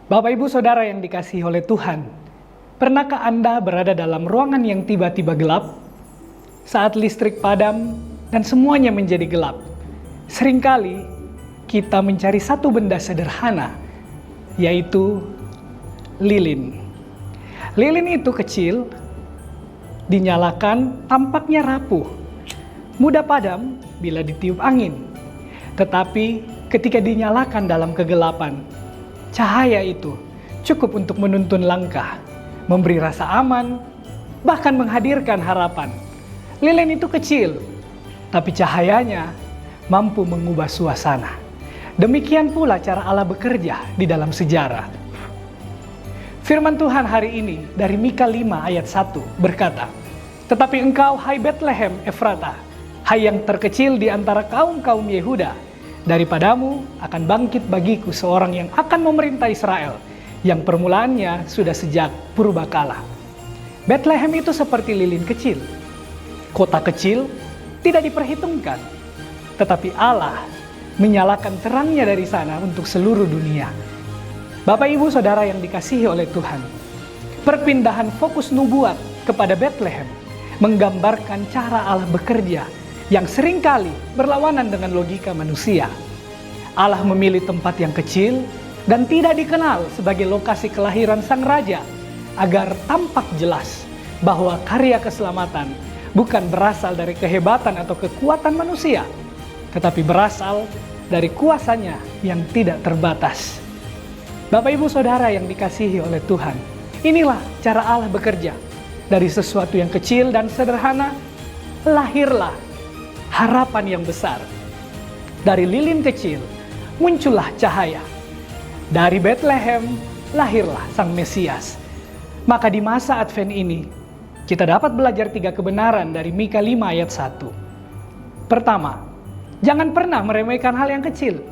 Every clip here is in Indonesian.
Bapak Ibu Saudara yang dikasihi oleh Tuhan, pernahkah Anda berada dalam ruangan yang tiba-tiba gelap? Saat listrik padam dan semuanya menjadi gelap. Seringkali kita mencari satu benda sederhana, yaitu lilin. Lilin itu kecil, dinyalakan tampaknya rapuh, mudah padam bila ditiup angin. Tetapi ketika dinyalakan dalam kegelapan, cahaya itu cukup untuk menuntun langkah, memberi rasa aman, bahkan menghadirkan harapan. Lilin itu kecil, tapi cahayanya mampu mengubah suasana. Demikian pula cara Allah bekerja di dalam sejarah. Firman Tuhan hari ini dari Mika 5 ayat 1 berkata, "Tetapi engkau, hai Betlehem Efrata, hai yang terkecil di antara kaum-kaum Yehuda, daripadamu akan bangkit bagiku seorang yang akan memerintah Israel, yang permulaannya sudah sejak purbakala." Betlehem itu seperti lilin kecil. Kota kecil tidak diperhitungkan, tetapi Allah menyalakan terangnya dari sana untuk seluruh dunia. Bapak Ibu Saudara yang dikasihi oleh Tuhan, perpindahan fokus nubuat kepada Betlehem menggambarkan cara Allah bekerja yang seringkali berlawanan dengan logika manusia. Allah memilih tempat yang kecil dan tidak dikenal sebagai lokasi kelahiran sang raja agar tampak jelas bahwa karya keselamatan bukan berasal dari kehebatan atau kekuatan manusia, tetapi berasal dari kuasanya yang tidak terbatas. Bapak Ibu Saudara yang dikasihi oleh Tuhan, inilah cara Allah bekerja. Dari sesuatu yang kecil dan sederhana, lahirlah harapan yang besar. Dari lilin kecil, muncullah cahaya. Dari Betlehem, lahirlah Sang Mesias. Maka di masa Advent ini, kita dapat belajar 3 kebenaran dari Mika 5 ayat 1. Pertama, jangan pernah meremehkan hal yang kecil.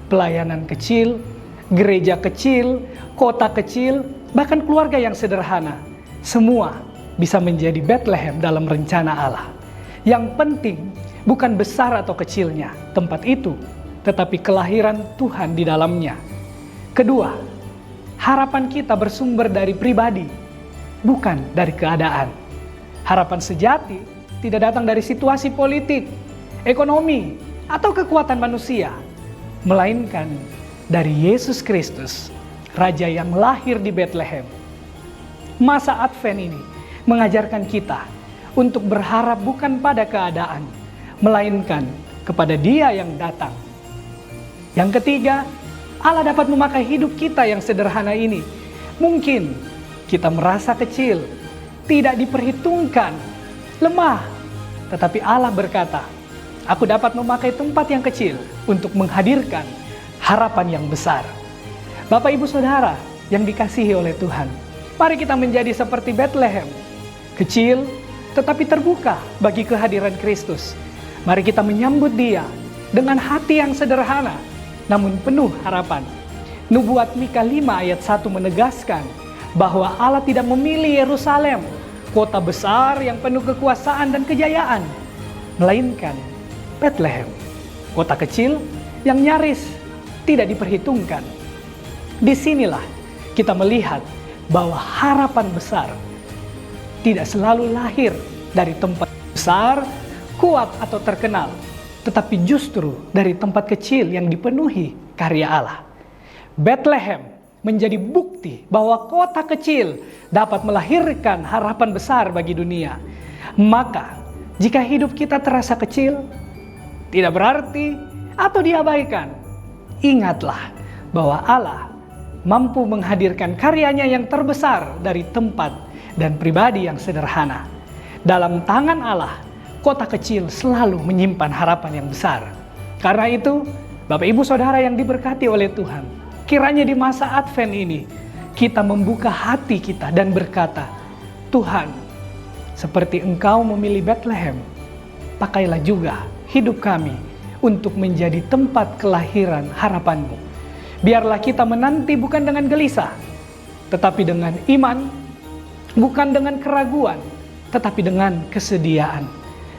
Pelayanan kecil, gereja kecil, kota kecil, bahkan keluarga yang sederhana, semua bisa menjadi Betlehem dalam rencana Allah. Yang penting bukan besar atau kecilnya tempat itu, tetapi kelahiran Tuhan di dalamnya. Kedua, harapan kita bersumber dari pribadi, bukan dari keadaan. Harapan sejati tidak datang dari situasi politik, ekonomi, atau kekuatan manusia, melainkan dari Yesus Kristus, Raja yang lahir di Betlehem. Masa Advent ini mengajarkan kita untuk berharap bukan pada keadaan, melainkan kepada Dia yang datang. Yang ketiga, Allah dapat memakai hidup kita yang sederhana ini. Mungkin kita merasa kecil, tidak diperhitungkan, lemah, tetapi Allah berkata, "Aku dapat memakai tempat yang kecil untuk menghadirkan harapan yang besar." Bapak Ibu Saudara yang dikasihi oleh Tuhan, mari kita menjadi seperti Betlehem, kecil tetapi terbuka bagi kehadiran Kristus. Mari kita menyambut Dia dengan hati yang sederhana namun penuh harapan. Nubuat Mika 5 ayat 1 menegaskan bahwa Allah tidak memilih Yerusalem, kota besar yang penuh kekuasaan dan kejayaan, melainkan Betlehem, kota kecil yang nyaris tidak diperhitungkan. Disinilah kita melihat bahwa harapan besar tidak selalu lahir dari tempat besar, kuat atau terkenal, tetapi justru dari tempat kecil yang dipenuhi karya Allah. Betlehem menjadi bukti bahwa kota kecil dapat melahirkan harapan besar bagi dunia. Maka, jika hidup kita terasa kecil, tidak berarti atau diabaikan, ingatlah bahwa Allah mampu menghadirkan karyanya yang terbesar dari tempat dan pribadi yang sederhana. Dalam tangan Allah, kota kecil selalu menyimpan harapan yang besar. Karena itu, Bapak Ibu Saudara yang diberkati oleh Tuhan, kiranya di masa Advent ini, kita membuka hati kita dan berkata, "Tuhan, seperti Engkau memilih Betlehem, pakailah juga hidup kami untuk menjadi tempat kelahiran harapan-Mu. Biarlah kita menanti bukan dengan gelisah, tetapi dengan iman, bukan dengan keraguan, tetapi dengan kesediaan.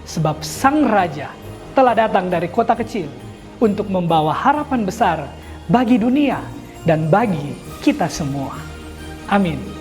Sebab Sang Raja telah datang dari kota kecil untuk membawa harapan besar bagi dunia dan bagi kita semua. Amin.